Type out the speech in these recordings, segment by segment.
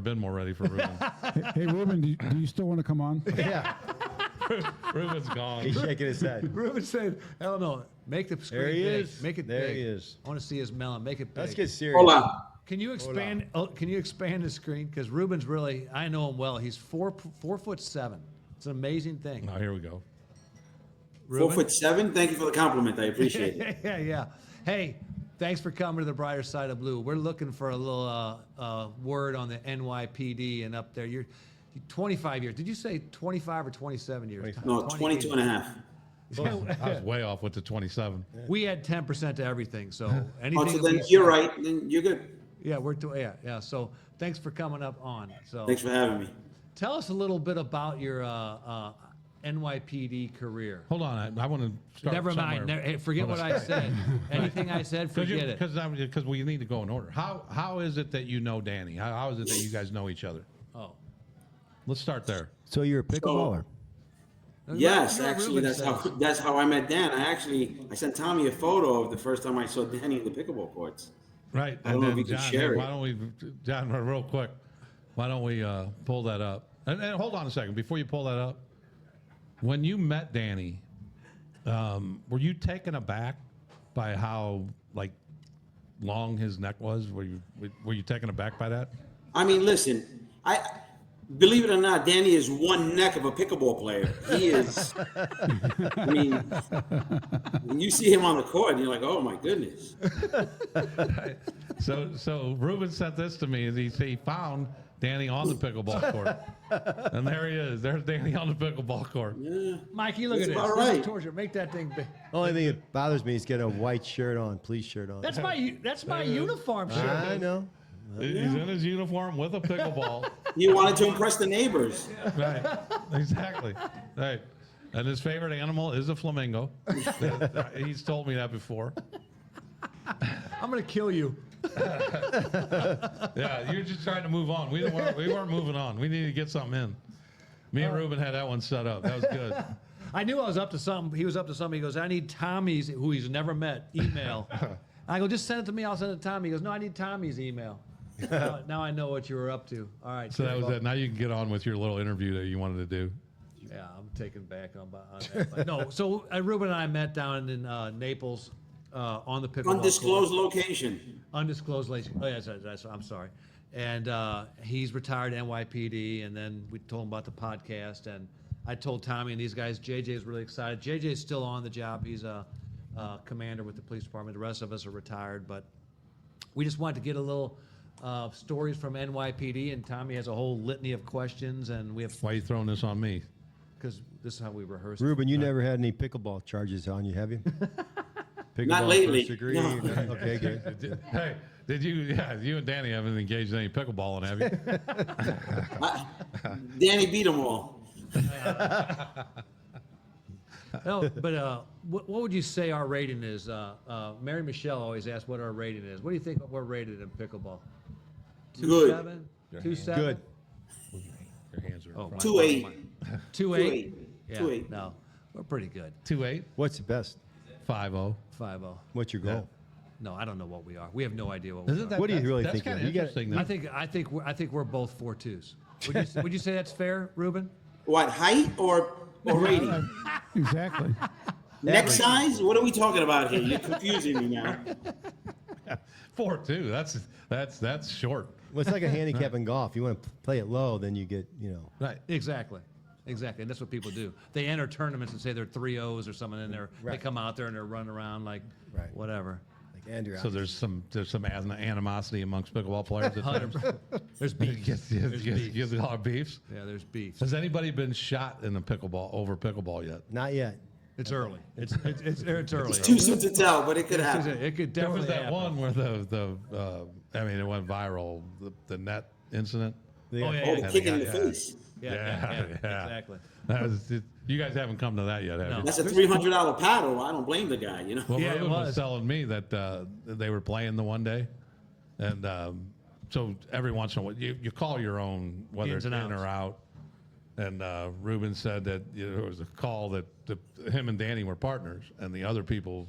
been more ready for Ruben. Hey, Ruben, do you still want to come on? Yeah. Ruben's gone. He's shaking his head. Ruben said, hell no, make the screen There he big. is. Make it There big. he is. I want to see his melon. Make it big. Let's get serious. Hola. Can you expand? Can you expand the screen? Because Ruben's really, I know him well. He's 4'7". It's an amazing thing. Oh, here we go. 4'7". Thank you for the compliment. I appreciate it. Yeah. Hey, thanks for coming to the brighter side of blue. We're looking for a little word on the NYPD and up there. You're 25 years. Did you say 25 or 27 years? No, 22 and a half. I was way off with the 27. We had 10% to everything. So anything. Oh, so that then we you're said- right. Then you're good. Yeah, yeah. So thanks for coming up on. So Thanks for having me. tell us a little bit about your NYPD career. Hold on, I want to start Never mind. somewhere. Hey, forget what I said. Anything I said, forget it. Because we need to go in order. How is it that you know Danny? How is it that you guys know each other? Oh. Let's start there. So you're a pickleballer. Yes, What actually, Ruben that's how I met Dan. I sent Tommy a photo of the first time I saw Danny in the pickleball courts. Right. I don't know if you can share it. why don't we, John, real quick, why don't we pull that up? And hold on a second. Before you pull that up, when you met Danny, were you taken aback by how, like, long his neck was? Were you taken aback by that? I mean, listen, believe it or not, Danny is one neck of a pickleball player. He is. I mean, when you see him on the court, you're like, oh my goodness. So Ruben sent this to me. He found Danny on the pickleball court, and there he is. There's Danny on the pickleball court. Yeah. Mikey, look That's at this. about This is right. torture. Make that thing big. Only thing that bothers me is getting a white shirt on, police shirt on. That's my uniform shirt. I know. He's in his uniform with a pickleball. You wanted to impress the neighbors. Right. Exactly. Right. And his favorite animal is a flamingo. He's told me that before. I'm gonna kill you. Yeah, you're just trying to move on. We weren't moving on. We needed to get something in. Me and Ruben had that one set up. That was good. I knew I was up to something. He was up to something. He goes, I need Tommy's, who he's never met, email. I go, just send it to me. I'll send it to Tommy. He goes, no, I need Tommy's email. Now I know what you were up to. All right. So that was it. Now you can get on with your little interview that you wanted to do. Yeah, I'm taken back on that. But no, so Ruben and I met down in Naples on the pickleball Undisclosed court. location. Undisclosed location. Oh, yeah, I'm sorry. And he's retired NYPD, and then we told him about the podcast, and I told Tommy and these guys, JJ is really excited. JJ is still on the job. He's a commander with the police department. The rest of us are retired, but we just wanted to get a little stories from NYPD, and Tommy has a whole litany of questions, and we have, Why are you throwing this on me? because this is how we rehearse. Ruben, you never had any pickleball charges on you, have you? Pickleball Not lately. First degree? No. Okay, good. Hey, did you? Yeah, you and Danny haven't engaged in any pickleballing, have you? Danny beat them all. No, but what would you say our rating is? Mary Michelle always asks what our rating is. What do you think we're rated in pickleball? Good. 2.7? 2.7? Good. Your hands are. Oh, 2-8. 2.8? 2-8. Yeah, 2.8. no, we're pretty good. 2-8, What's the best? 5-0. 5.0. What's your goal? No, I don't know what we are. We have no idea what we Isn't are. that? What do you really that's think kind of? of You got- interesting. I think we're both 4.2s. Would you say that's fair, Ruben? What, height or rating? Exactly. Neck size? What are we talking about here? You're confusing me now. 4-2. That's short. Well, it's like a handicap in golf. You want to play it low, then you get, Right. Exactly. Exactly. And that's what people do. They enter tournaments and say they're 3-0s or something, and they Right. come out there and they're running around like Right. whatever. like Andrew. So there's some animosity amongst pickleball players. At times. 100%. There's beef. Gives a lot of beefs. Yeah, there's beef. Has anybody been shot in the over pickleball yet? Not yet. It's early. It's early. It's too soon to tell, but it could happen. It could There definitely was that happen. one where it went viral. The net incident. Oh, yeah, Oh, yeah, the kick in the yeah. face. yeah, exactly. That was, you guys haven't come to that yet, have No. you? That's a $300 paddle. I don't blame the guy, you know. Well, Yeah, it Ruben was was. telling me that they were playing the one day, and so every once in a while you call your own, whether Ins it's and in or out. And Ruben said that there was a call that him and Danny were partners, and the other people,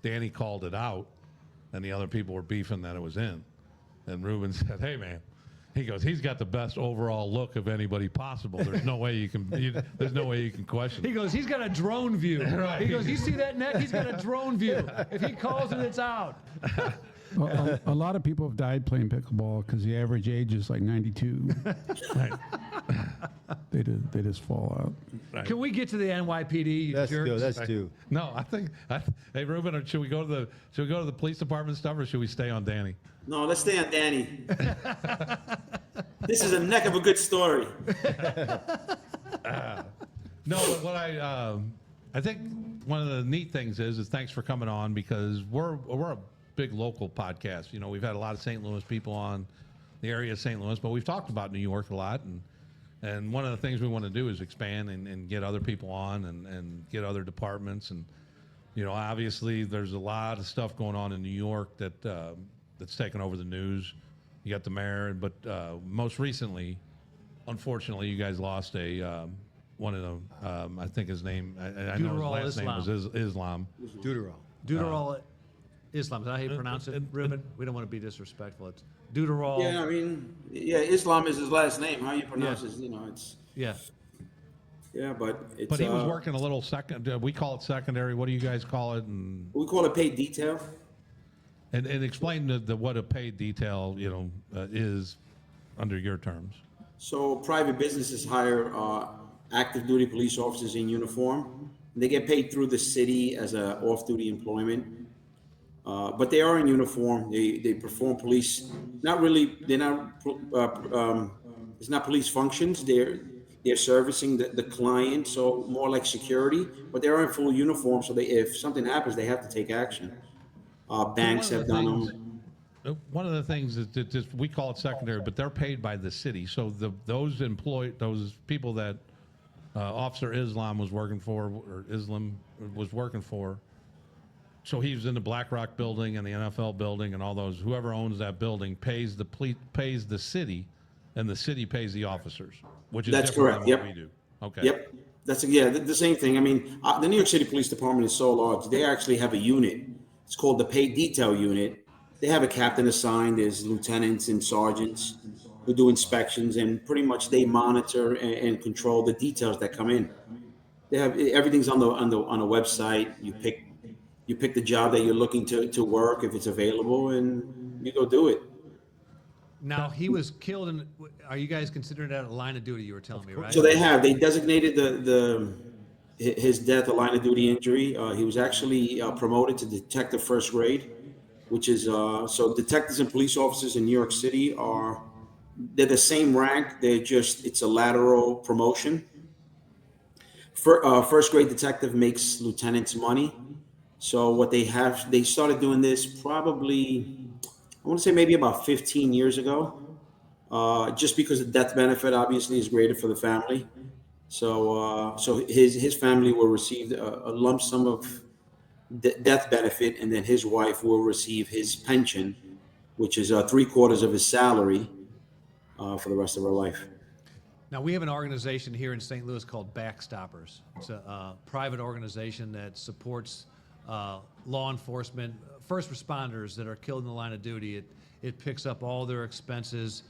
Danny called it out, and the other people were beefing that it was in. And Ruben said, "Hey man, He goes, he's got the best overall look of anybody possible. There's no way you can. There's no way you can question. He goes, he's got a drone view. Right. He goes, you see that neck? He's got a drone view. If he calls it, it's out. Well, a lot of people have died playing pickleball because the average age is like 92. Right. They just fall out. Right. Can we get to the NYPD? You That's jerks? two. That's two. No, I think. Hey, Ruben, should we go to the police department stuff, or should we stay on Danny? No, let's stay on Danny. This is a neck of a good story. No, but what I think one of the neat things is thanks for coming on, because we're a big local podcast. You know, we've had a lot of St. Louis people on, the area of St. Louis, but we've talked about New York a lot, and one of the things we want to do is expand and get other people on and get other departments. And you know, obviously there's a lot of stuff going on in New York that's taken over the news. You got the mayor, but most recently, unfortunately, you guys lost one of the, I think his name, I know his last name was Islam. Didarul Islam. Is that how you pronounce it, Ruben? We don't want to be disrespectful. It's Didarul. Yeah, I mean, Islam is his last name. How you pronounce it, it's. Yeah. Yeah, but it's. But he was working a little second. We call it secondary. What do you guys call it? And We call it paid detail. explain what a paid detail is under your terms. So private businesses hire active duty police officers in uniform. They get paid through the city as a off-duty employment. But they are in uniform. They perform police. Not really. They're not. It's not police functions. They're servicing the client. So more like security. But they are in full uniform. So if something happens, they have to take action. Banks have done them. One of the things is that just, we call it secondary, but they're paid by the city. So those people that Officer Islam was working for, so he was in the BlackRock building and the NFL building and all those. Whoever owns that building pays the city, and the city pays the officers, which is That's different correct. than what Yep. we do. Okay. Yep. That's the same thing. I mean, the New York City Police Department is so large. They actually have a unit. It's called the paid detail unit. They have a captain assigned. There's lieutenants and sergeants who do inspections, and pretty much they monitor and control the details that come in. They have everything's on a website. You pick the job that you're looking to work if it's available, and you go do it. Now, he was killed are you guys considering that a line of duty, you were telling me, right? So they designated his death a line of duty injury. He was actually promoted to detective first grade, which is so detectives and police officers in New York City they're the same rank. It's a lateral promotion. First grade detective makes lieutenant's money. So what they started doing this probably, I want to say maybe about 15 years ago, just because the death benefit obviously is greater for the family. So his family will receive a lump sum of death benefit, and then his wife will receive his pension, which is 3/4 of his salary for the rest of her life. Now, we have an organization here in St. Louis called Backstoppers. It's a private organization that supports law enforcement, first responders that are killed in the line of duty. It picks up all their expenses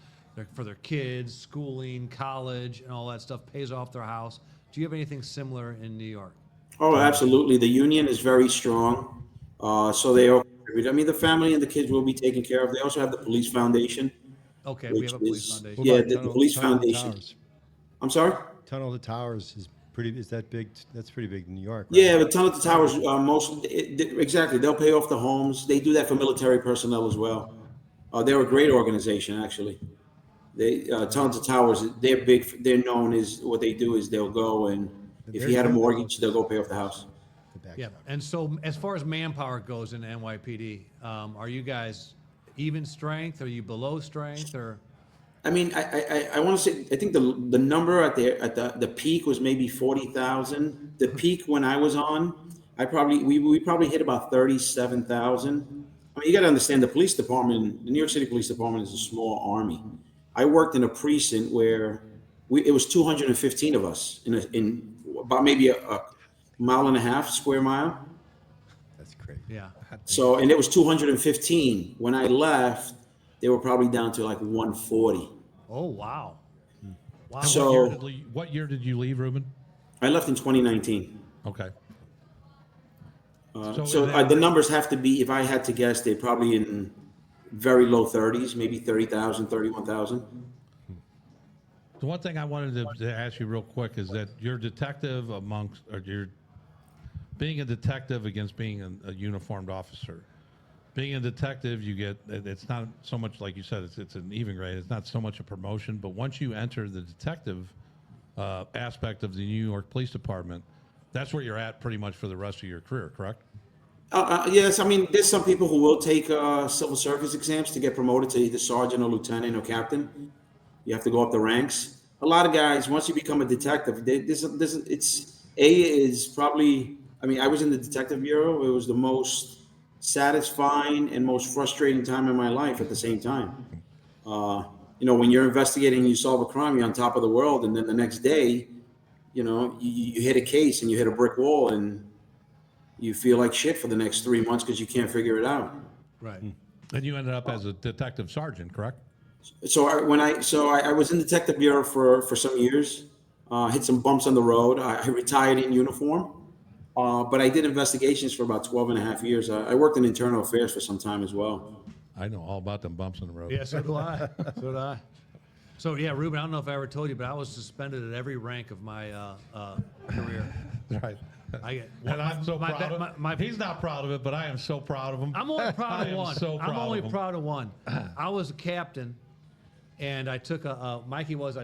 for their kids, schooling, college, and all that stuff, pays off their house. Do you have anything similar in New York? Oh, absolutely. The union is very strong. So they all contribute. I mean, the family and the kids will be taken care of. They also have the police foundation. Okay, we which have a police is- foundation. Yeah, What about the police Tunnel to foundation. Towers? I'm sorry? Tunnel to Towers is that big? That's pretty big in New York. Right? Yeah, but Tunnel to Towers, exactly. They'll pay off the homes. They do that for military personnel as well. They're a great organization, actually. Tunnel to Towers, they're big. They're known as what they do is they'll go and if you had a mortgage, they'll go pay off the house. The back Yeah, stop. and so as far as manpower goes in NYPD, are you guys even strength? Are you below strength? Or I mean, I want to say I think the number at the peak was maybe 40,000. The peak when I was on, we probably hit about 37,000. I mean, you got to understand the police department, the New York City Police Department is a small army. I worked in a precinct where it was 215 of us in about maybe a mile and a half, square mile. That's crazy. yeah, So, and it was 215. When I left, they were probably down to like 140. Oh, wow. Wow. So What year did you leave, Ruben? I left in 2019. Okay. The numbers have to be, if I had to guess, they're probably in very low 30s, maybe 30,000, 31,000. The one thing I wanted to ask you real quick is that you're a detective or you're being a detective against being a uniformed officer. Being a detective, it's not so much like you said, it's an even grade. It's not so much a promotion, but once you enter the detective aspect of the New York Police Department, that's where you're at pretty much for the rest of your career, correct? Yes, I mean, there's some people who will take civil service exams to get promoted to either sergeant or lieutenant or captain. You have to go up the ranks. A lot of guys, once you become a detective, is probably, I mean, I was in the detective bureau. It was the most satisfying and most frustrating time in my life at the same time. When you're investigating, you solve a crime, you're on top of the world. And then the next day, you hit a case and you hit a brick wall and you feel like shit for the next 3 months because you can't figure it out. Right. And you ended up as a detective sergeant, correct? So I was in the detective bureau for some years, hit some bumps on the road. I retired in uniform, but I did investigations for about 12 and a half years. I worked in internal affairs for some time as well. I know all about them bumps in the road. Yeah, so do I. So do I. So, yeah, Ruben, I don't know if I ever told you, but I was suspended at every rank of my career. Right. And I'm so proud of him. He's not proud of it, but I am so proud of him. I'm only proud I of am one. so proud I'm only of him. proud of one. I was a captain, and I took I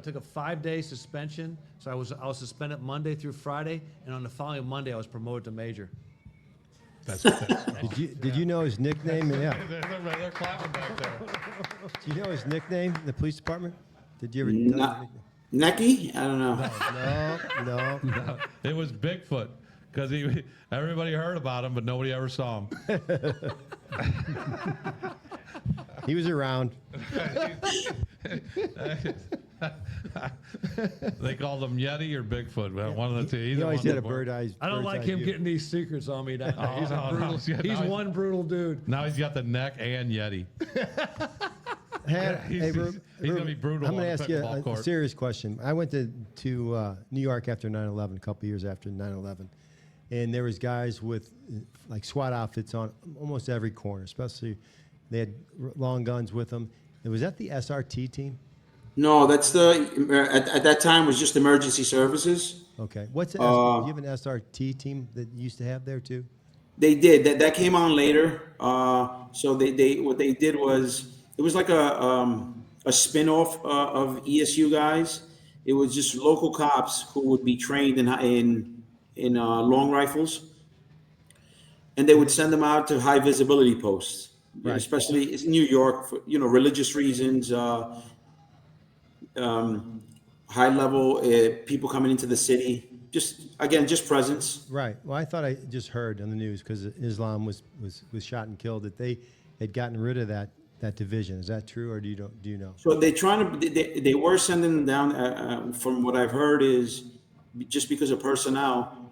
took a 5-day suspension. So I was suspended Monday through Friday, and on the following Monday I was promoted to major. That's Did you know his nickname? Yeah. They're clapping back there. Do you know his nickname in the police department? Did you ever tell him his nickname? Necky? I don't know. No. It was Bigfoot because everybody heard about him, but nobody ever saw him. He was around. They called him Yeti or Bigfoot. Well, one of the two. He Either always one had a would work. bird's I don't like him view. getting these secrets on me down there. He's no, no, he's no, one brutal dude. Now he's got the neck and Yeti. Hey, He's gonna be brutal I'm on going the to ask you pickleball a court. serious question. I went to New York after 9/11, a couple years after 9/11, and there was guys with like SWAT outfits on almost every corner. Especially, they had long guns with them. And was that the SRT team? No, that's at that time was just emergency services. Okay. What's the do you have an SRT team that you used to have there too? They did that came on later. So they what they did was it was like a spin-off of ESU guys. It was just local cops who would be trained in long rifles, and they would send them out to high visibility posts, Right. especially in New York for religious reasons. High level people coming into the city. Just presence. Right. Well, I thought I just heard on the news because Islam was shot and killed that they had gotten rid of that division. Is that true, or do you know? So they were sending them down. From what I've heard is just because of personnel,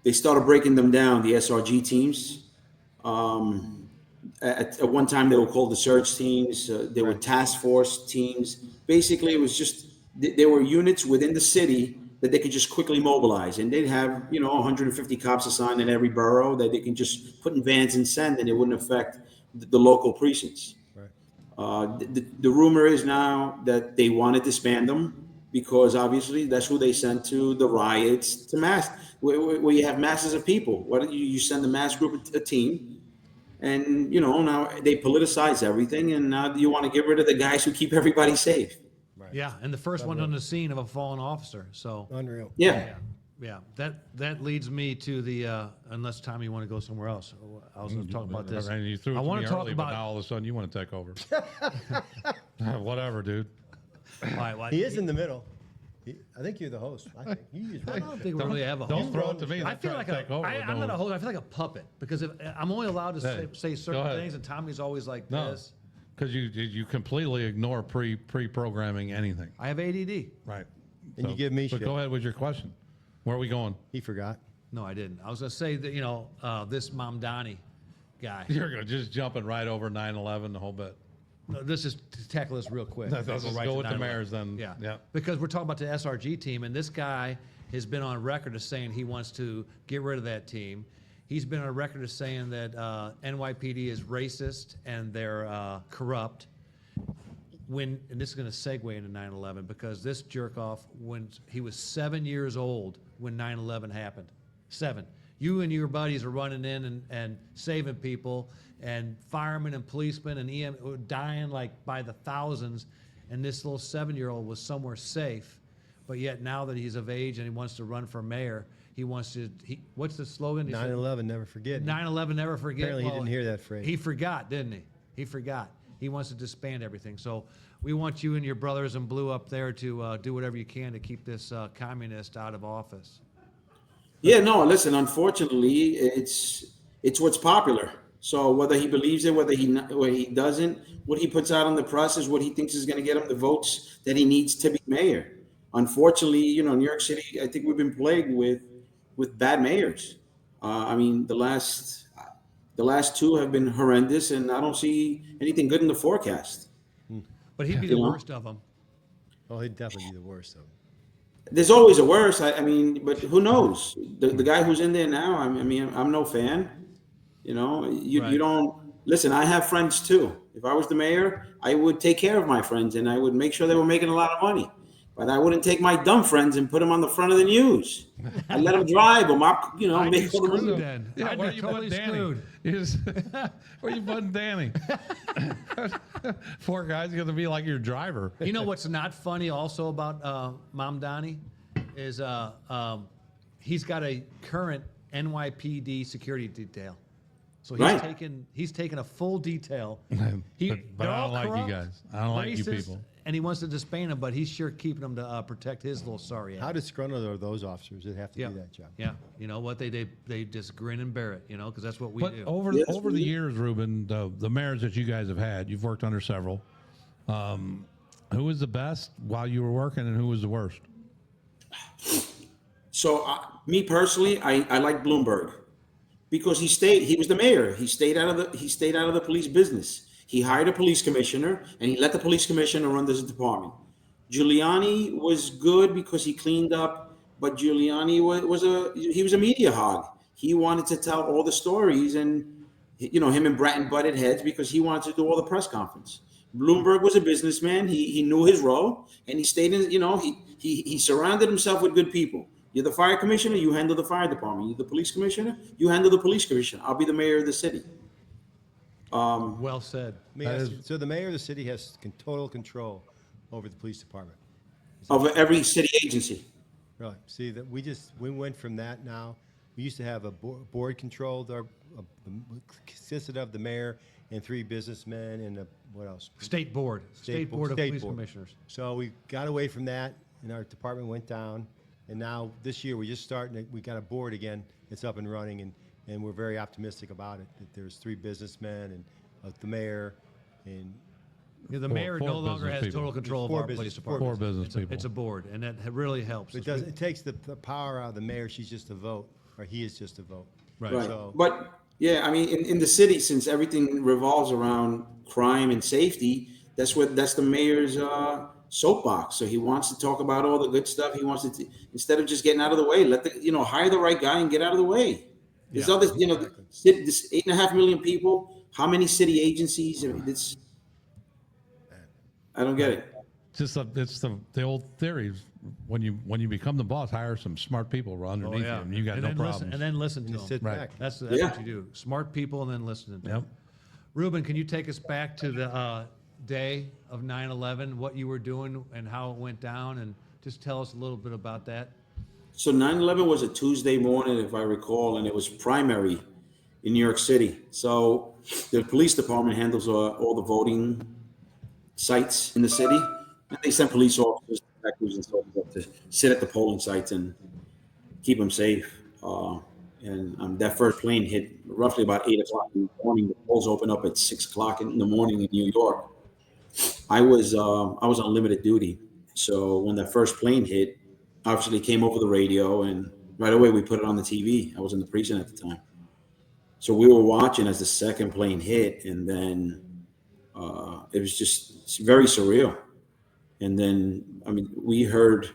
they started breaking them down. The SRG teams. At one time, they were called the search teams. They were task force teams. Basically, it was just there were units within the city that they could just quickly mobilize, and they'd have 150 cops assigned in every borough that they can just put in vans and send, and it wouldn't affect the local precincts. Right. The rumor is now that they want to disband them because obviously that's who they sent to the riots, to mass where you have masses of people. Why don't you send the mass group a team? And now they politicize everything, and now you want to get rid of the guys who keep everybody safe. Yeah, and the first one on the scene of a fallen officer. So Unreal. Yeah. yeah, that leads me to the unless Tommy, you want to go somewhere else. I was going to talk about this. And you threw it I to want me to talk early, but about. now all of a sudden you want to take over. Whatever, dude. Why- He is in the middle. I think you're the host. I think you just I don't think we really have a Don't host. throw it to me. I feel like I'm not a host. I feel like a puppet because I'm only allowed to Hey, say go certain ahead. things, and Tommy's always like No, this. because you completely ignore pre-programming anything. I have ADD. Right. And you give me But shit. go ahead with your question. Where are we going? He forgot. No, I didn't. I was going to say that this Mamdani guy. You're just jumping right over 9/11, the whole bit. let's just tackle this real quick. Let's Go just right go to with the 9/11. mayors then. Yeah. Yeah. Because we're talking about the SRG team, and this guy has been on record as saying he wants to get rid of that team. He's been on record as saying that NYPD is racist and they're corrupt. And this is going to segue into 9/11 because this jerk off, when he was 7 years old when 9/11 happened. 7. You and your buddies are running in and saving people, and firemen and policemen and EM were dying like by the thousands, and this little 7-year-old was somewhere safe. But yet now that he's of age and he wants to run for mayor, what's the slogan? He said, 9/11, never forget. 9/11, never forget. Apparently he didn't hear that phrase. He forgot, didn't he? He forgot. He wants to disband everything. So we want you and your brothers in blue up there to do whatever you can to keep this communist out of office. Yeah, no, listen, unfortunately, it's what's popular. So whether he believes it, whether he doesn't, what he puts out on the press is what he thinks is going to get him the votes that he needs to be mayor. Unfortunately, New York City, I think we've been plagued with bad mayors. I mean, the last 2 have been horrendous, and I don't see anything good in the forecast. But he'd be the worst of them. Oh, he'd definitely be the worst of them. There's always a worse. I mean, but who knows? The guy who's in there now, I mean, I'm no fan. You Right. don't listen. I have friends too. If I was the mayor, I would take care of my friends and I would make sure they were making a lot of money. But I wouldn't take my dumb friends and put them on the front of the news. I let them drive them up. I'd Make be all the money. screwed then. Yeah, I'd where be you totally putting Danny? screwed. Where you putting Danny? Poor guy's gonna be like your driver. You know what's not funny also about Mom Donnie is he's got a current NYPD security detail. So he's taken a full detail. But I they're don't all like you corrupt, guys. I don't like you racist, people. And he wants to disband them, but he's sure keeping them to protect his little sorry ass. How disgruntled are those officers that have to Yeah, do that job? yeah. You know what? They just grin and bear it. Because that's what we But do. over Yes, over the years, Ruben, the mayors that you guys have had, you've worked under several. Who was the best while you were working, and who was the worst? So me personally, I like Bloomberg because he was the mayor. He stayed out of the police business. He hired a police commissioner and he let the police commissioner run this department. Giuliani was good because he cleaned up, but Giuliani was a media hog. He wanted to tell all the stories, and him and Bratton butted heads because he wanted to do all the press conference. Bloomberg was a businessman. He knew his role, and he stayed in. He surrounded himself with good people. You're the fire commissioner, you handle the fire department. You're the police commissioner, you handle the police commissioner. I'll be the mayor of the city. Well said. Let me ask you, so the mayor of the city has total control over the police department. Of every city agency. Right. See that we went from that now. We used to have a board controlled, consisted of the mayor and 3 businessmen and what else? State board of police commissioners. So we got away from that, and our department went down. And now this year we got a board again. It's up and running, and we're very optimistic about it. That there's 3 businessmen and the mayor and The mayor four no longer business has people. total control of Four our business- police four department. business It's a- people. It's a board, and that really helps. it takes the power out of the mayor. She's just a vote, or he is just a vote. Right. Right. So- But yeah, I mean, in the city, since everything revolves around crime and safety, that's the mayor's soapbox. So he wants to talk about all the good stuff. He wants to, instead of just getting out of the way, hire the right guy and get out of the way. There's other, this 8.5 million people. How many city agencies? I mean, I don't get it. It's the old theory. When you become the boss, hire some smart people underneath you, and you got no problems. And then listen to And them. sit Right. back. That's Yeah. what you do. Smart people and then listening to Yep. them. Ruben, can you take us back to the day of 9/11, what you were doing and how it went down, and just tell us a little bit about that? So 9/11 was a Tuesday morning, if I recall, and it was primary in New York City. So the police department handles all the voting sites in the city. And they send police officers, detectives, and so forth to sit at the polling sites and keep them safe. And that first plane hit roughly about 8 o'clock in the morning. The polls open up at 6 o'clock in the morning in New York. I was on limited duty, so when that first plane hit, obviously it came over the radio, and right away we put it on the TV. I was in the precinct at the time, so we were watching as the second plane hit, and then It was just very surreal. And then, I mean, we heard,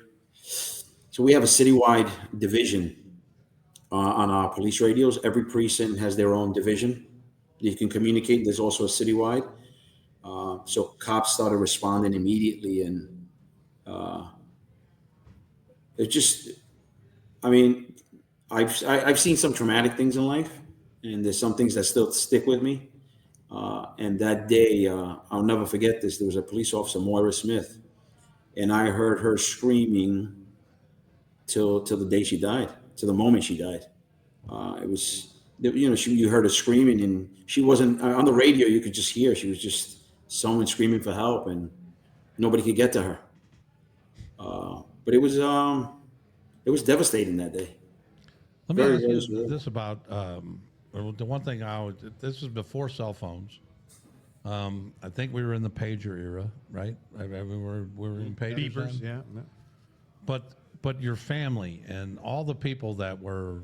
so we have a citywide division on our police radios. Every precinct has their own division. You can communicate. There's also a citywide. So cops started responding immediately, and it just, I mean, I've seen some traumatic things in life, and there's some things that still stick with me. And that day, I'll never forget this. There was a police officer, Moira Smith, and I heard her screaming till the day she died, to the moment she died. It was, you know, you heard her screaming, and she wasn't on the radio. You could just hear she was just someone screaming for help, and nobody could get to her. But it was devastating that day. Let me Very, ask very you surreal. this about the one thing this was before cell phones. I think we were in the pager era, right? I mean, we were in pagers. Beepers, then. yeah. But your family and all the people that were,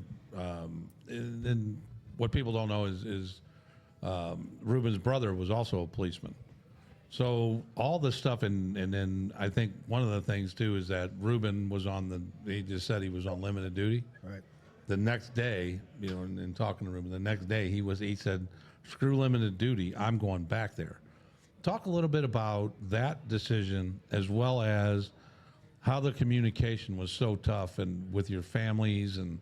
and what people don't know is Ruben's brother was also a policeman. So all this stuff, and then I think one of the things too is that Ruben was he just said he was on limited duty. Right. The next day, you know, in talking to Ruben, the next day he said, screw limited duty, I'm going back there. Talk a little bit about that decision, as well as how the communication was so tough, and with your families and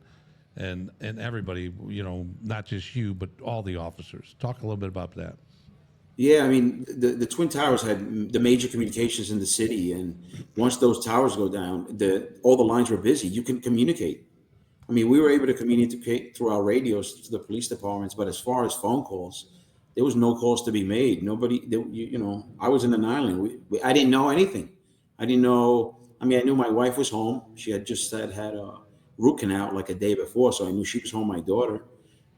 everybody, you know, not just you, but all the officers. Talk a little bit about that. Yeah, I mean, the Twin Towers had the major communications in the city, and once those towers go down, all the lines were busy. You can communicate. I mean, we were able to communicate through our radios to the police departments, but as far as phone calls, there was no calls to be made. Nobody, you know, I was in an island. I didn't know anything. I didn't know. I mean, I knew my wife was home. She had just had a root canal like a day before, so I knew she was home. My daughter,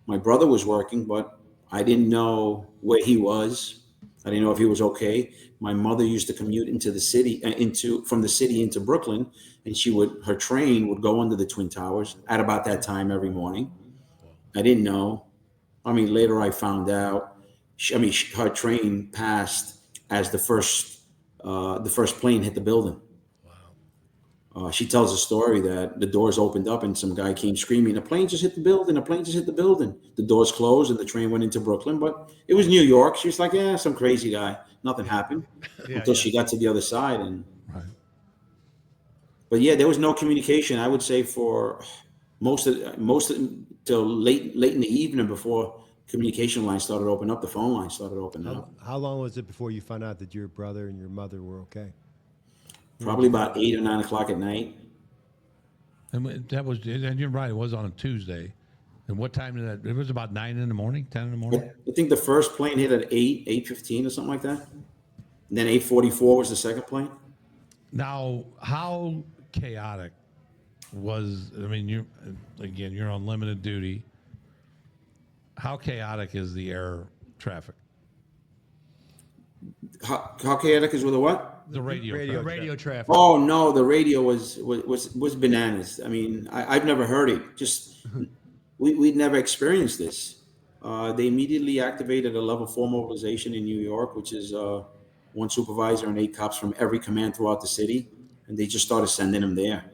my brother was working, but I didn't know where he was. I didn't know if he was okay. My mother used to commute into the city, from the city into Brooklyn, and her train would go under the Twin Towers at about that time every morning. I didn't know. I mean, later I found out. Her train passed as the first plane hit the building. She tells a story that the doors opened up and some guy came screaming, "A plane just hit the building! A plane just hit the building!" The doors closed and the train went into Brooklyn, but it was New York. She was like, "Yeah, some crazy guy." Nothing happened until she got to the other side, and. Right. But yeah, there was no communication. I would say for most till late in the evening before communication lines started opening up, the phone lines started opening up. How long was it before you found out that your brother and your mother were okay? Probably about 8 or 9 o'clock at night. And and you're right, it was on a Tuesday. And what time did that? It was about 9 in the morning, 10 in the morning. I think the first plane hit at 8:15 or something like that. And then 8:44 was the second plane. Now, how chaotic was? I mean, you're on limited duty. How chaotic is the air traffic? How chaotic is with the what? The radio. radio traffic. Radio traffic. Oh no, the radio was bananas. I mean, I've never heard it. Just we'd never experienced this. They immediately activated a level 4 mobilization in New York, which is 1 supervisor and 8 cops from every command throughout the city, and they just started sending them there.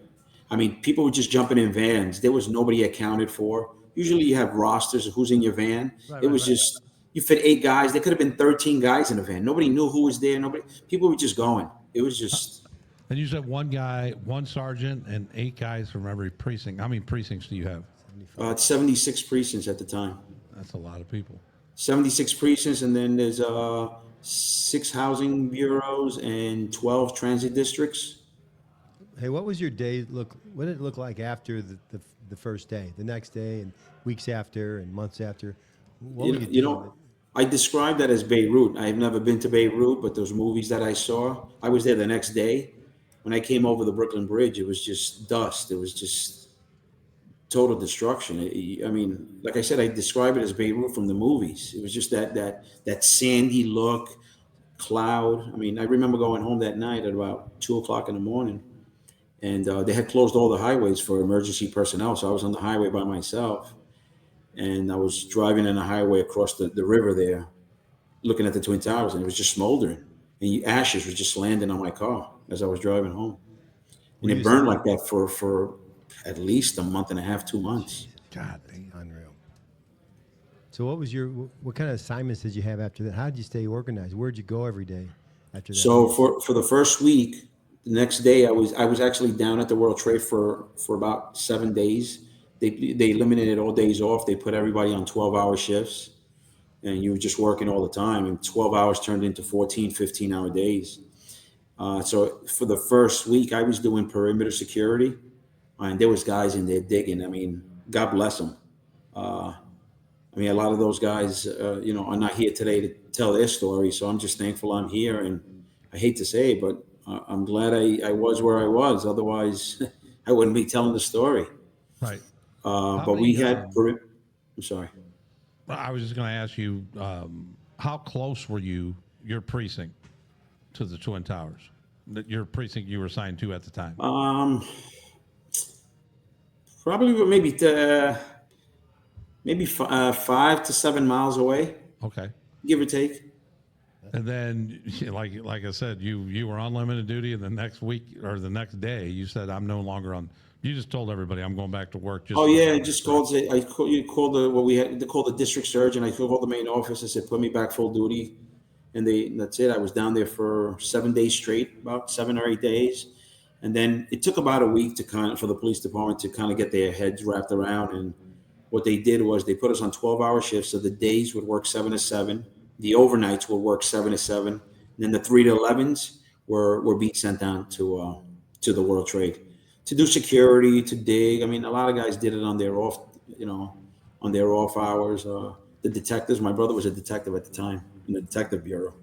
I mean, people were just jumping in vans. There was nobody accounted for. Usually, you have rosters of who's in your van. It was just. You fit 8 guys. There could have been 13 guys in a van. Nobody knew who was there. People were just going. It was just. And you said 1 guy, 1 sergeant, and 8 guys from every precinct. How many precincts do you have? 76 precincts at the time. That's a lot of people. 76 precincts, and then there's 6 housing bureaus and 12 transit districts. Hey, what was your day what did it look like after the first day, the next day, and weeks after, and months after? What were You know, I describe that as Beirut. I have never been to Beirut, but those movies that I saw, I was there the next day. When I came over the Brooklyn Bridge, it was just dust. It was just total destruction. I mean, like I said, I describe it as Beirut from the movies. It was just that sandy look, cloud. I mean, I remember going home that night at about 2 o'clock in the morning, and they had closed all the highways for emergency personnel. So I was on the highway by myself, and I was driving on a highway across the river there, looking at the Twin Towers, and it was just smoldering, and ashes was just landing on my car as I was driving home, and it burned like that for at least a month and a half, 2 months. God damn. Unreal. So what kind of assignments did you have after that? How did you stay organized? Where'd you go every day after that? So for the first week, the next day I was actually down at the World Trade for about 7 days. They eliminated all days off. They put everybody on 12-hour shifts, and you were just working all the time. And 12 hours turned into 14, 15-hour days. So for the first week, I was doing perimeter security, and there was guys in there digging. I mean, God bless them. I mean, a lot of those guys, are not here today to tell their story. So I'm just thankful I'm here. And I hate to say it, but I'm glad I was where I was. Otherwise, I wouldn't be telling the story. Right. But we had, I'm sorry. Well, I was just going to ask you, how close were your precinct, to the Twin Towers? Your precinct you were assigned to at the time? Probably maybe 5 to 7 miles away, Okay. give or take. And then, like I said, you were on limited duty, and the next week or the next day, you said, "I'm no longer on." You just told everybody, "I'm going back to work." Oh yeah, I just called. You called they called the district surgeon. I called the main office. I said, "Put me back full duty," and that's it. I was down there for 7 days straight, about 7 or 8 days, and then it took about a week for the police department to kind of get their heads wrapped around. And what they did was they put us on 12-hour shifts, so the days would work 7 to 7, the overnights would work 7 to 7, and then the 3 to 11s were being sent down to the World Trade to do security, to dig. I mean, a lot of guys did it on their off, on their off hours. The detectives, my brother was a detective at the time in the detective bureau,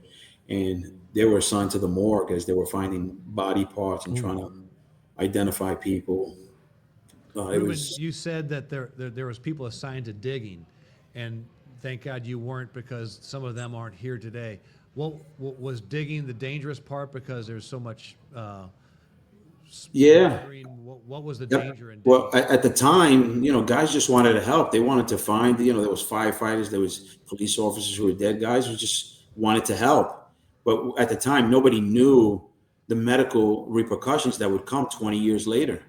and they were assigned to the morgue as they were finding body parts and trying to identify people. Ruben, you said that there was people assigned to digging, and thank God you weren't, because some of them aren't here today. What was digging the dangerous part because there's so much? Yeah. What was the Yep. danger in digging? Well, at the time, guys just wanted to help. They wanted to find, there was firefighters, there was police officers who were dead. Guys who just wanted to help. But at the time, nobody knew the medical repercussions that would come 20 years later.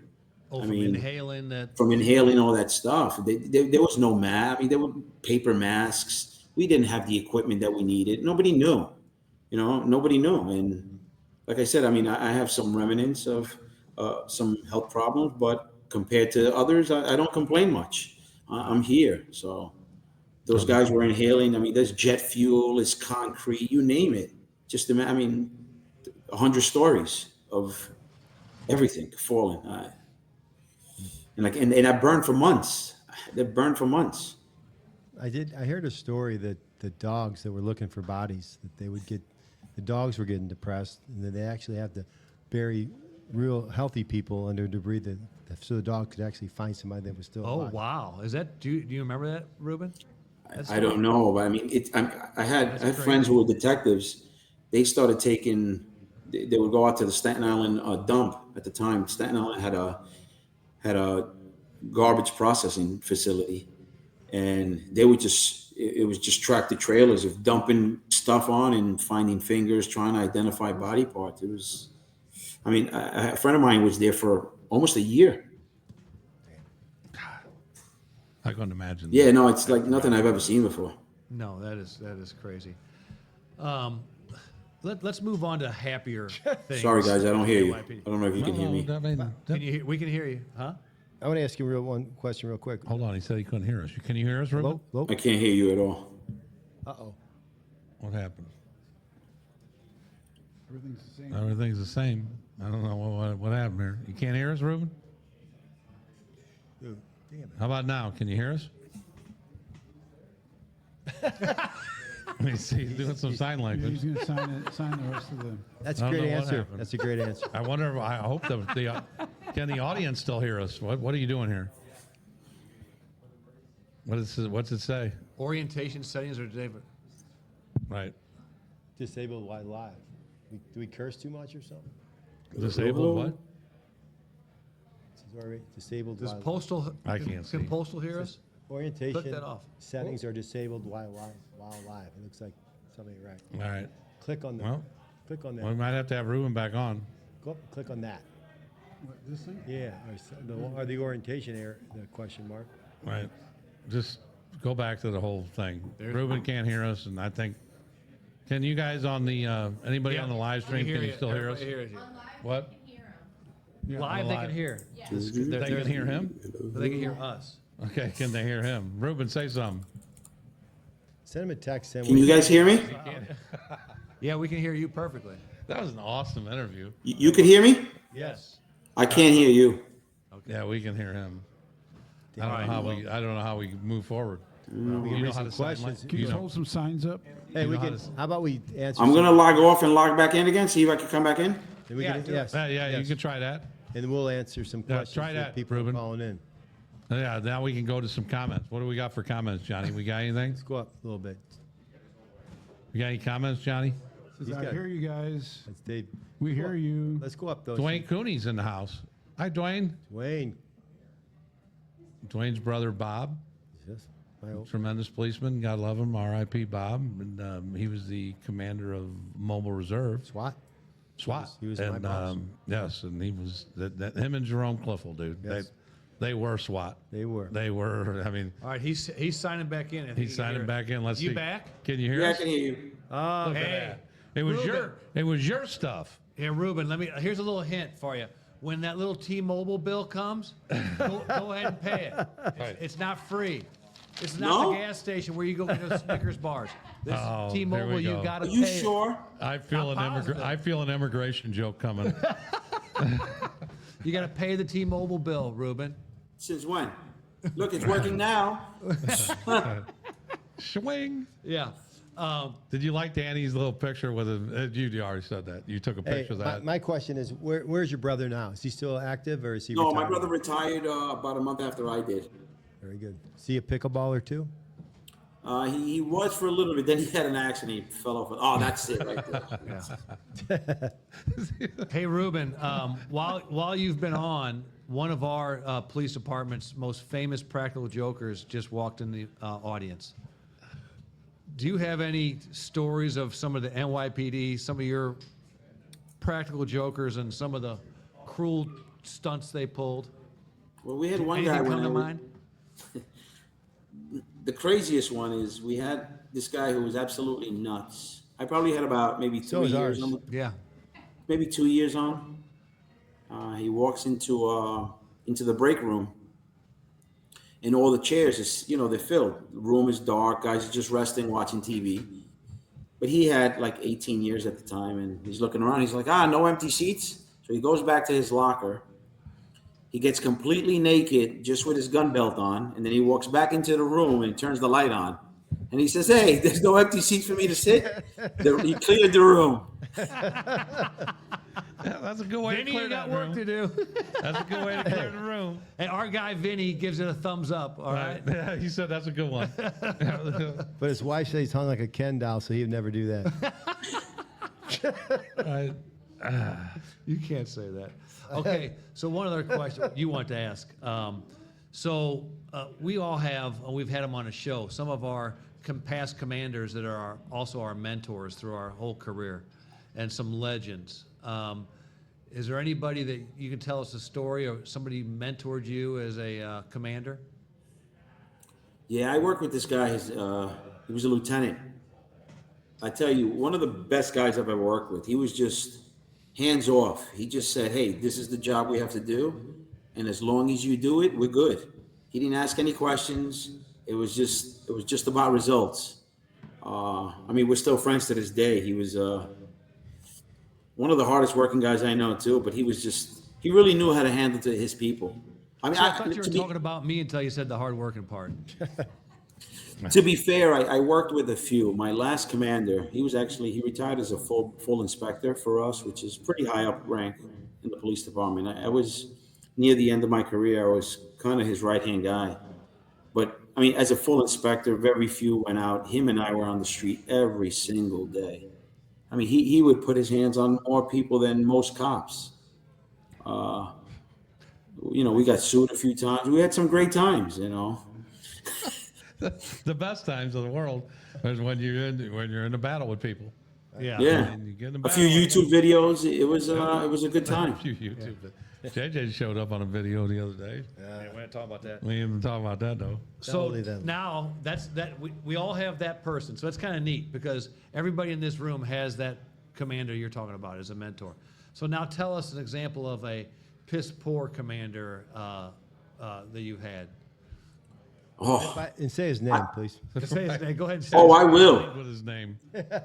Inhaling that. From inhaling all that stuff. There was no mask. I mean, there were paper masks. We didn't have the equipment that we needed. Nobody knew. Nobody knew. And like I said, I mean, I have some remnants of some health problems, but compared to others, I don't complain much. I'm here. So those guys were inhaling. I mean, there's jet fuel, there's concrete, you name it. Just, 100 stories of everything falling. And I burned for months. They burned for months. I heard a story that the dogs that were looking for bodies, that the dogs were getting depressed, and that they actually have to bury real healthy people under debris so the dog could actually find somebody that was still alive. Oh wow! Is that do you remember that, Ruben? I don't know, but I mean, I had friends who were detectives. They started taking. They would go out to the Staten Island dump at the time. Staten Island had a garbage processing facility, and they would it was just tractor trailers of dumping stuff on and finding fingers, trying to identify body parts. It was, a friend of mine was there for almost a year. I couldn't imagine. Yeah, no, it's like nothing I've ever seen before. No, that is crazy. Let's move on to happier things. Sorry, guys, I don't hear you. I NYPD. don't know if you can hear me. We can hear you, huh? I want to ask you one question real quick. Hold on, he said he couldn't hear us. Can you hear us, Ruben? Hello? I can't hear you at all. Uh-oh. What happened? Everything's the same. Everything's the same. I don't know what happened here. You can't hear us, Ruben? Dude, damn it. How about now? Can you hear us? Let me see. He's doing some sign Yeah, language. he's going to sign the rest of the. That's a I don't great know what answer. happened. That's a great answer. I wonder. I hope can the audience still hear us? What are you doing here? What's it say? Orientation settings are David. Right. Disabled while live. Do we curse too much or something? Disabled what? Disabled Does while postal? I can't see. Can postal hear us? orientation Click that off. settings are disabled while live. It looks like something right. All right. Click on that. Well, Click on that. we might have to have Ruben back on. Go up, click on that. What, this thing? Yeah, or the orientation area, the question mark. Right. Just go back to the whole thing. Ruben can't hear us, and I think. Can you guys on the anybody on the live stream? Can you still hear us? What? Live, they live. can hear. They can hear him. They can hear us. Okay. Can they hear him? Ruben, say something. Send him a text. Can you guys hear me? Yeah, we can hear you perfectly. That was an awesome interview. You can hear me? Yes. I can't hear you. Yeah, we can hear him. I don't know how we move forward. We You can know read how some to sign questions. language? Can you You know. hold some signs up? Hey, You we know how can. to- How about we answer? I'm gonna log off and log back in again. See if I can come back in. And we Yeah, can, do it. yes. Yeah, yes. you can try that. And we'll answer some Yeah, questions. try for that, people Ruben. calling in. Yeah, now we can go to some comments. What do we got for comments, Johnny? We got anything? Let's go up a little bit. We got any comments, Johnny? Says, He's I got- hear you guys. Let's Dave. We hear you. Let's go up those. Dwayne Cooney's in the house. Hi, Dwayne. Wayne. Dwayne's brother, Bob, Yes. I hope. tremendous policeman. God love him. R.I.P. Bob. And he was the commander of Mobile Reserve, SWAT. SWAT. He was and, my boss. Yes, and he was him and Jerome Cliffel, dude. Yes. They were SWAT. They were. They were. I mean, All right, he's signing back in. I think he's you can signing hear back in. Let's You see. back? Can you hear Yeah, I us? can hear you. Oh, Hey, It was Ruben. your stuff. Here, Ruben. Here's a little hint for you. When that little T-Mobile bill comes, go ahead and pay it. Right. It's not free. It's not No? the gas station where you go get those Snickers bars. This Oh, there T-Mobile, we you go. got to Are pay you it. sure? I feel I'm an immigration joke coming. You got to pay the T-Mobile bill, Ruben. Since when? Look, it's working now. Swing. Yeah. Did you like Danny's little picture with him? You already said that. You took a Hey, picture of that. my question is, where's your brother now? Is he still active or is he No, retired? my brother retired about a month after I did. Very good. See a pickleball or two? He was for a little bit. Then he had an accident. He fell off. Oh, that's it right there. Hey, Ruben, while you've been on, one of our police department's most famous practical jokers just walked in the audience. Do you have any stories of some of the NYPD, some of your practical jokers, and some of the cruel stunts they pulled? Well, we had one guy Anything when come to I was, mind? the craziest one is we had this guy who was absolutely nuts. I probably had about maybe So 3 is years ours. on, Yeah. maybe 2 years on. He walks into the break room, and all the chairs is they're filled. The room is dark. Guys are just resting, watching TV. But he had like 18 years at the time, and he's looking around. He's like, no empty seats. So he goes back to his locker. He gets completely naked, just with his gun belt on, and then he walks back into the room and turns the light on. And he says, "Hey, there's no empty seats for me to sit." He cleared the room. Yeah, that's a good way Vinny, to clear you got that work room. to do. That's a good way to clear the room. Hey, our guy Vinny gives it a thumbs up. All right. Yeah, he said that's a good one. But his wife says he's hung like a Ken doll, so he'd never do that. Right. You can't say that. Okay, so one other question you want to ask. We all have, we've had them on a show, some of our past commanders that are also our mentors through our whole career, and some legends. Is there anybody that you can tell us a story or somebody mentored you as a commander? Yeah, I worked with this guy. He was a lieutenant. I tell you, one of the best guys I've ever worked with. He was just hands off. He just said, "Hey, this is the job we have to do, and as long as you do it, we're good." He didn't ask any questions. It was just about results. We're still friends to this day. He was one of the hardest working guys I know too. But he really knew how to handle to his people. I thought you were talking about me until you said the hard working part. To be fair, I worked with a few. My last commander, he retired as a full inspector for us, which is pretty high up rank in the police department. I was near the end of my career. I was kind of his right-hand guy. But as a full inspector, very few went out. Him and I were on the street every single day. He would put his hands on more people than most cops. We got sued a few times. We had some great times, The best times of the world is when you're in a battle with people. Yeah. Yeah. And you get in a A battle few with YouTube videos. It was a good them. time. A few YouTube. JJ showed up on a video the other day. Yeah, we're not talking about that. We didn't even talk about that though. So Only them. now we all have that person. So it's kind of neat because everybody in this room has that commander you're talking about as a mentor. So now tell us an example of a piss poor commander that you've had. Oh, And say his name, please. Say his name. Go ahead and say oh, his I will. With his name.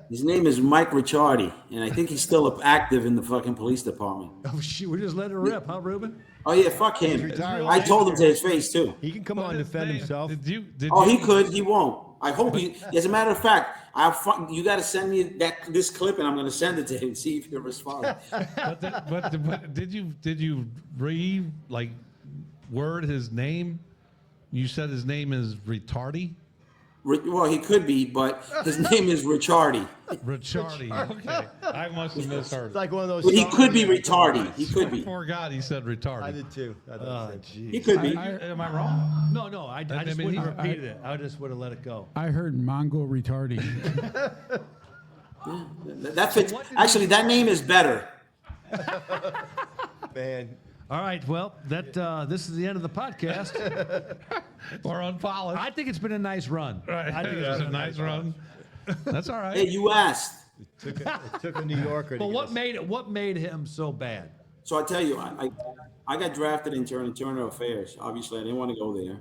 His name is Mike Ricciardi, and I think he's still active in the fucking police department. Oh, shoot, we're just letting it rip, huh, Ruben? Oh yeah, fuck him. retired. I told him to his face too. He can come on and His defend name- himself. Did Oh, you, he could. He won't. I hope he. As a matter of fact, you got to send me this clip, and I'm going to send it to him. See if he'll respond. but did you word his name? You said his name is Retardy? Well, he could be, but his name is Ricciardi. Ricciardi. Okay. I must have misheard. It's like one of those. But he songs. could be retarded. He could be. Before God, he said I retarded. did too. I thought the same. He could be. Am I wrong? No, I just mean, wouldn't have I- repeated it. I just would have let it go. I heard Mongo retarded. That fits. Actually, that name is better. Man, All right, well, this is the end of the podcast. Or unpolished. I think it's been a nice run. Right. I think It it's was been a nice run. That's all right. Hey, you asked. it took a New Yorker. But to what get us- made him so bad? So I tell you, I got drafted into internal affairs. Obviously, I didn't want to go there.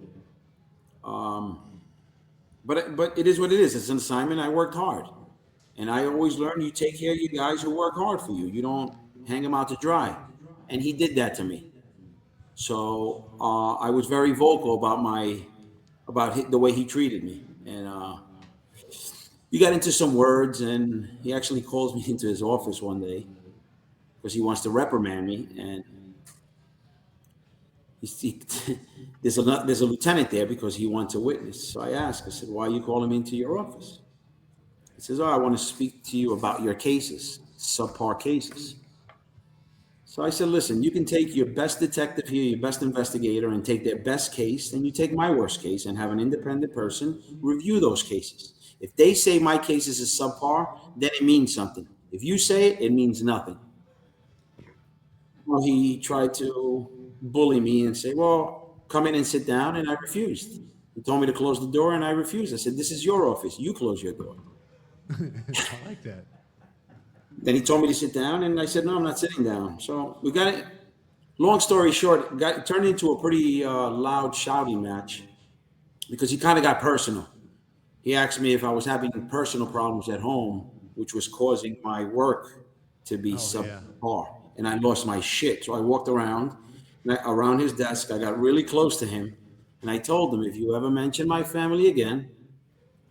But it is what it is. It's an assignment. I worked hard, and I always learn you take care of you guys who work hard for you. You don't hang them out to dry, and he did that to me. So I was very vocal about the way he treated me, and we got into some words, and he actually calls me into his office one day because he wants to reprimand me, and there's a lieutenant there because he wants a witness. So I asked, I said, why are you calling me into your office? He says, oh, I want to speak to you about your cases, subpar cases. So I said, listen, you can take your best detective here, your best investigator, and take their best case, then you take my worst case and have an independent person review those cases. If they say my cases is subpar, then it means something. If you say it, it means nothing. Well, he tried to bully me and say, well, come in and sit down, and I refused. He told me to close the door, and I refused. I said, this is your office. You close your door. I like that. Then he told me to sit down, and I said, no, I'm not sitting down. So we got it. Long story short, it turned into a pretty loud shouting match because he kind of got personal. He asked me if I was having personal problems at home, which was causing my work to be subpar. And I lost my shit. So I walked around his desk. I got really close to him. And I told him, if you ever mention my family again,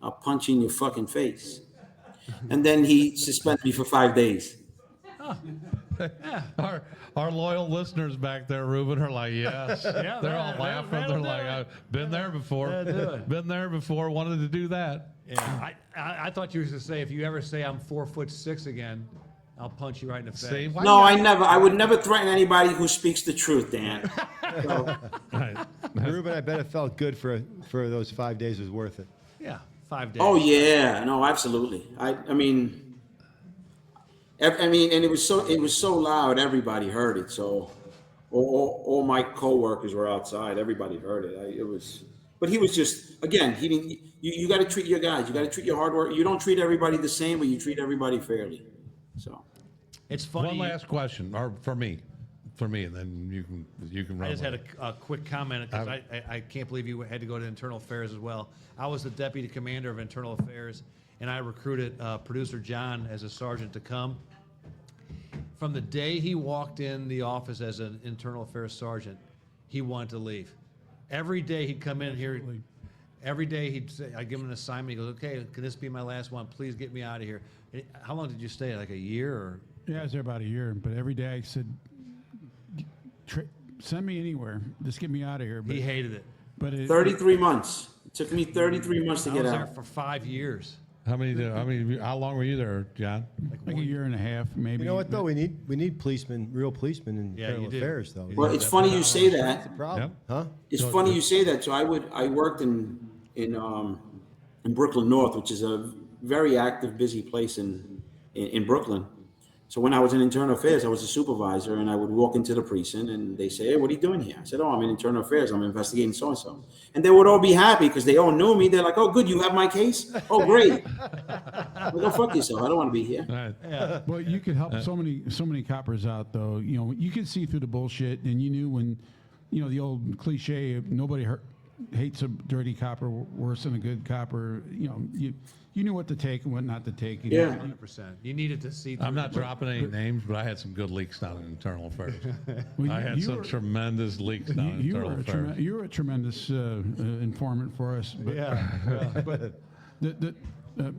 I'll punch you in your fucking face. And then he suspended me for 5 days. Our loyal listeners back there, Ruben, are like, yes. Yeah, They're all man, laughing. that'll They're do like, it. I've been there before. That'll do it. Been there before. Wanted to do that. Yeah, I thought you were going to say, if you ever say I'm 4'6" again, I'll punch you right in the face. See? Why No, you I would never threaten anybody who speaks the truth, Dan. So, Right. Ruben, I bet it felt good for those 5 days. Was worth it. Yeah, 5 days. oh yeah, no, absolutely. I mean, and it was so loud, everybody heard it. So all my coworkers were outside. Everybody heard it. But he was just, again, he didn't. You got to treat your guys. You got to treat your hard work. You don't treat everybody the same, but you treat everybody fairly. So It's funny. One last question, or for me, and then you can run. I just with had it. a quick comment because I can't believe you had to go to Internal Affairs as well. I was the deputy commander of Internal Affairs, and I recruited producer John as a sergeant to come. From the day he walked in the office as an Internal Affairs sergeant, he wanted to leave. Every day he'd come in here. Every day he'd say, I'd give him an assignment. He goes, okay, can this be my last one? Please get me out of here. How long did you stay? Like a year or? Yeah, I was there about a year, but every day I said, send me anywhere. Just get me out of here. But, He hated it. but it, 33 months. It took me 33 months to I get was there out. for 5 years. How long were you there, John? like a year and a half, maybe. You know what though? We need policemen, real policemen in Yeah, internal you do. affairs though. Well, it's funny you say that. That's a problem, Yep. huh? It's funny you say that. So I worked in in Brooklyn North, which is a very active, busy place in Brooklyn. So when I was in internal affairs, I was a supervisor, and I would walk into the precinct, and they say, "Hey, what are you doing here?" I said, "Oh, I'm in internal affairs. I'm investigating so and so." And they would all be happy because they all knew me. They're like, "Oh, good, you have my case. Oh, great." Well, go fuck yourself. I don't want to be here. Right. Well, you could help so many coppers out, though. You know, you could see through the bullshit, and you knew when, you know, the old cliche, nobody hates a dirty copper worse than a good copper. You know, you knew what to take and what not to take. You Yeah. know, 100%. You needed to see. I'm not through. dropping any names, but I had some good leaks down in internal affairs. Well, I had you some were- tremendous leaks down in you internal were affairs. you were a tremendous informant for us. But, but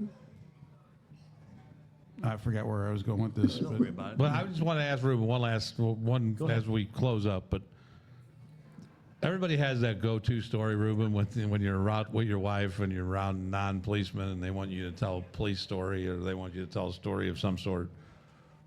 I forgot where I was going with this. Don't But, worry about it. But I just want to ask Ruben one last one as we close up. But everybody has that go-to story, Ruben, when you're out with your wife and you're around non-policemen and they want you to tell a police story or they want you to tell a story of some sort.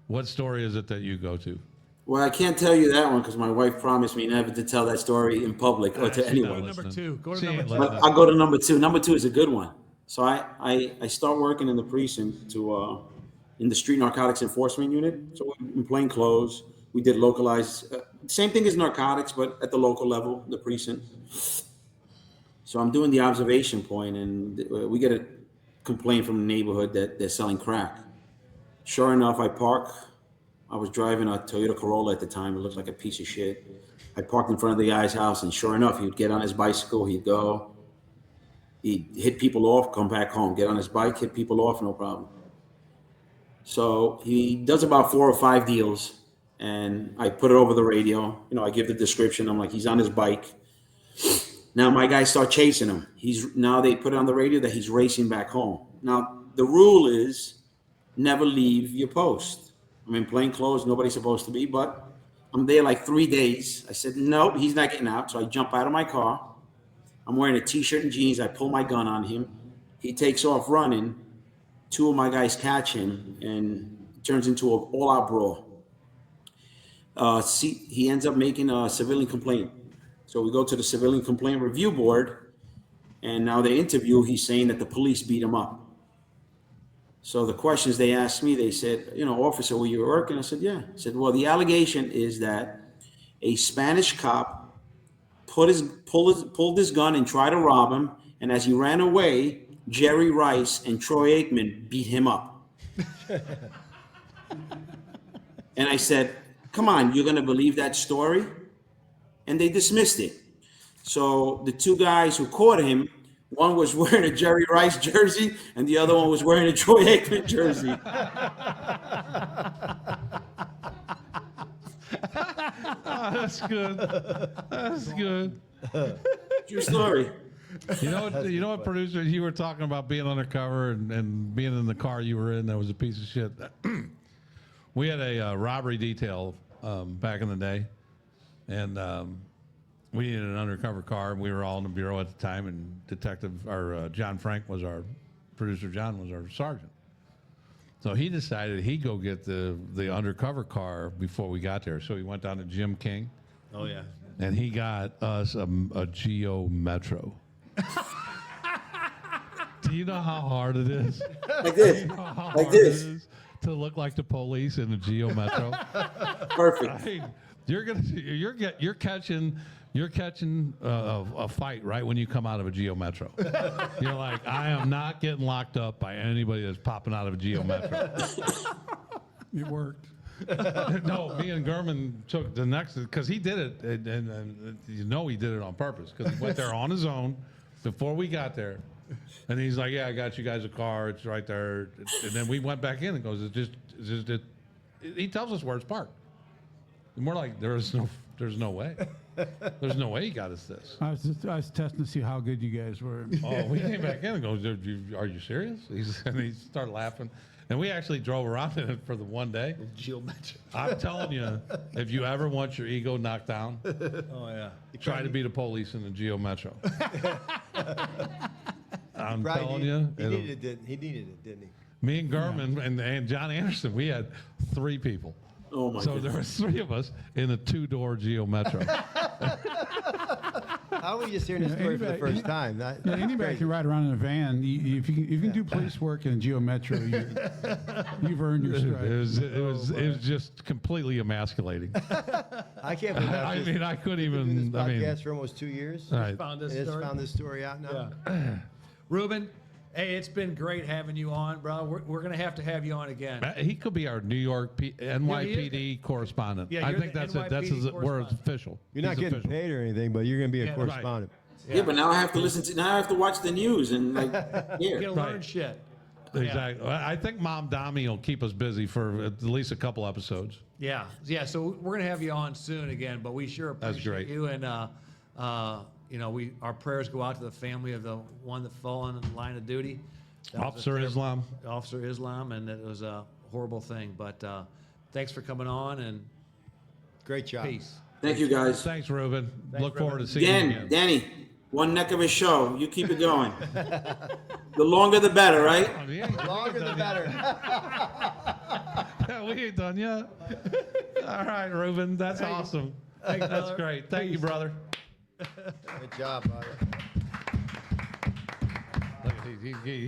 What story is it that you go to? Well, I can't tell you that one because my wife promised me never to tell that story in public or to anyone. Number two. Go to She number ain't two. But listening. I'll go to number two. Number two is a good one. So I start working in the precinct in the street narcotics enforcement unit. So in plain clothes, we did localized, same thing as narcotics, but at the local level, the precinct. So I'm doing the observation point, and we get a complaint from the neighborhood that they're selling crack. Sure enough, I was driving a Toyota Corolla at the time. It looked like a piece of shit. I parked in front of the guy's house, and sure enough, he would get on his bicycle, he'd go, he'd hit people off, come back home, get on his bike, hit people off, no problem. So he does about 4 or 5 deals, and I put it over the radio. You know, I give the description. I'm like, he's on his bike. Now my guys start chasing him. Now they put it on the radio that he's racing back home. Now the rule is never leave your post. I'm in plain clothes, nobody's supposed to be, but I'm there like 3 days. I said, nope, he's not getting out. So I jump out of my car. I'm wearing a t-shirt and jeans. I pull my gun on him. He takes off running. 2 of my guys catch him, and it turns into an all-out brawl. He ends up making a civilian complaint. So we go to the civilian complaint review board, and now they interview, he's saying that the police beat him up. So the questions they asked me, they said, you know, officer, were you working? I said, yeah. I said, well, the allegation is that a Spanish cop pulled his gun and tried to rob him, and as he ran away, Jerry Rice and Troy Aikman beat him up. And I said, come on, you're going to believe that story? And they dismissed it. So the 2 guys who caught him, one was wearing a Jerry Rice jersey and the other one was wearing a Troy Aikman jersey. Oh, that's good. That's good. True story. You know what, producer? You were talking about being undercover and being in the car you were in that was a piece of shit. We had a robbery detail back in the day, and we needed an undercover car. We were all in the bureau at the time, and John Frank was our producer. John was our sergeant. So he decided he'd go get the undercover car before we got there. So he went down to Jim King. Oh yeah. And he got us a Geo Metro. Do you know how hard it is? Like this. You know how Like hard this. it is to look like the police in a Geo Metro? Perfect. Hey, you're catching a fight right when you come out of a Geo Metro. You're like, I am not getting locked up by anybody that's popping out of a Geo Metro. it worked. No, me and Gurman took the next because he did it, and you know he did it on purpose because he went there on his own before we got there, and he's like, "Yeah, I got you guys a car. It's right there." And then we went back in and goes, He tells us where it's parked. And we're like, "There's no way. There's no way he got us this." I was testing to see how good you guys were. Oh, we came back in and goes, "Are you serious?" And he started laughing. And we actually drove around in it for the one day. Geometric. I'm telling you, if you ever want your ego knocked down, Oh yeah. try to be the police in the Geo Metro. I'm Right, telling he you. needed it, didn't he? Didn't he? Me and Gurman and John Anderson, we had 3 people. Oh my So goodness. there were 3 of us in a 2-door Geo Metro. How are we just hearing this story for the anybody- first time? Yeah, anybody can ride around in a van. If you can do police work in a Geo Metro, you've earned your It stripe. was just completely emasculating. I can't believe that. I mean, I couldn't even. This I podcast mean, for almost 2 years. right. Found this And story. just found this story out now. Yeah. Ruben, hey, it's been great having you on, bro. We're gonna have to have you on again. He could be our New York NYPD correspondent. Yeah, I you're think the that's it. That's NYPD where it's correspondent. official. You're not He's getting official. paid or anything, but you're going to be a Yeah, right. correspondent. Yeah, but now I have to listen to. Now I have to watch the news and like. You're Yeah. gonna learn Right. shit. Exactly. I think Mom Dami will keep us busy for at least a couple episodes. Yeah, yeah. So we're gonna have you on soon again, but we sure That's appreciate great. you, and you know, our prayers go out to the family of the one that fell in the line of duty. That was a Officer terrible- Islam. Officer Islam, and it was a horrible thing. But thanks for coming on, and Great job. peace. Thank you guys. Thanks, Ruben. Look forward to Ruben. seeing you Dan, again. Danny, one neck of a show. You keep it going. The longer the better, right? Longer the better. Yeah, we ain't done yet. All right, Ruben. That's awesome. That's brother. great. Thank you, brother. Good job, brother. Look, he